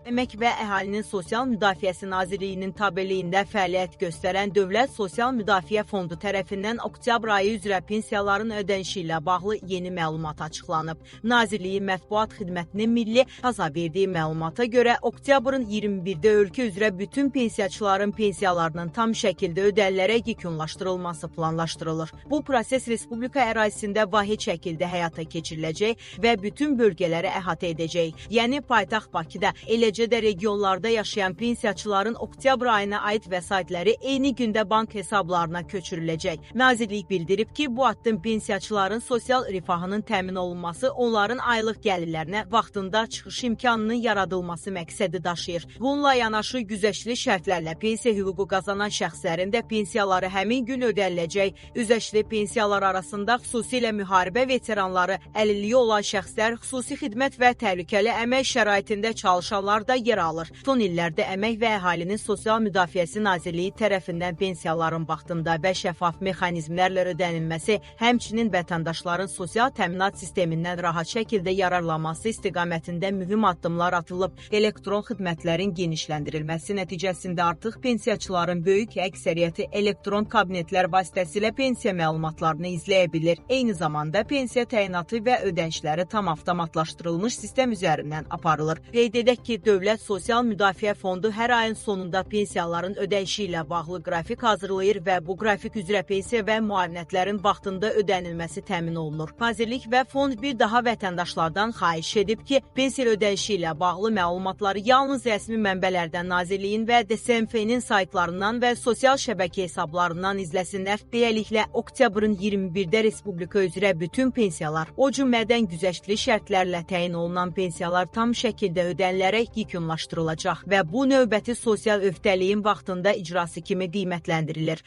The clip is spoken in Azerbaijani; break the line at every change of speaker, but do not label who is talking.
Əmək və Əhalinin Sosial Müdafiəsi Nazirliyinin tabeliyində fəaliyyət göstərən Dövlət Sosial Müdafiə Fondu tərəfindən oktyabr ayı üzrə pensiyaların ödənişi ilə bağlı yeni məlumat açıqlanıb. Nazirliyin mətbuat xidmətinin milli taza verdiyi məlumata görə oktyabrın 21-də ölkə üzrə bütün pensiyaçıların pensiyalarının tam şəkildə ödənilərək yekunlaşdırılması planlaşdırılır. Bu proses Respublika ərazisində vahid şəkildə həyata keçiriləcək və bütün bölgələri əhatə edəcək. Yəni paytaxt Bakıda, eləcə də regionlarda yaşayan pensiyaçıların oktyabr ayına aid vəsaitləri eyni gündə bank hesablarına köçürüləcək. Nazirlik bildirib ki, bu addım pensiyaçıların sosial rifahının təmin olunması, onların aylıq gəlirlərinə vaxtında çıxış imkanının yaradılması məqsədi daşıyır. Bununla yanaşı güzəştli şərtlərlə pensiya hüququ qazanan şəxslərin də pensiyaları həmin gün ödəniləcək. Üzəşli pensiyalar arasında xüsusilə müharibə veteranları, əlilliyi olan şəxslər, xüsusi xidmət və təhlükəli əmək şəraitində çalışanlar da yer alır. Son illərdə Əmək və Əhalinin Sosial Müdafiəsi Nazirliyi tərəfindən pensiyaların vaxtında və şəffaf mexanizmlərlə ödənilməsi, həmçinin vətəndaşların sosial təminat sistemindən rahat şəkildə yararlanması istiqamətində mühüm addımlar atılıb. Elektron xidmətlərin genişləndirilməsi nəticəsində artıq pensiyaçıların böyük əksəriyyəti elektron kabinetlər vasitəsilə pensiya məlumatlarını izləyə bilir. Eyni zamanda pensiya təyinatı və ödənişləri tam avtomatlaşdırılmış sistem üzərindən aparılır. Qeyd edək ki, Dövlət Sosial Müdafiə Fondu hər ayın sonunda pensiyaların ödənişi ilə bağlı qrafik hazırlayır və bu qrafik üzrə pensiya və müavinətlərin vaxtında ödənilməsi təmin olunur. Nazirlik və fond bir daha vətəndaşlardan xahiş edib ki, pensiya ödənişi ilə bağlı məlumatları yalnız rəsmi mənbələrdən Nazirliyin və DSMF-nin saytlarından və sosial şəbəkə hesablarından izləsinlər. Beləliklə, oktyabrın 21-də Respublika üzrə bütün pensiyalar, o cümlədən güzəştli şərtlərlə təyin olunan pensiyalar tam şəkildə ödənilərək yekunlaşdırılacaq və bu növbəti sosial öhdəliyin vaxtında icrası kimi qiymətləndirilir.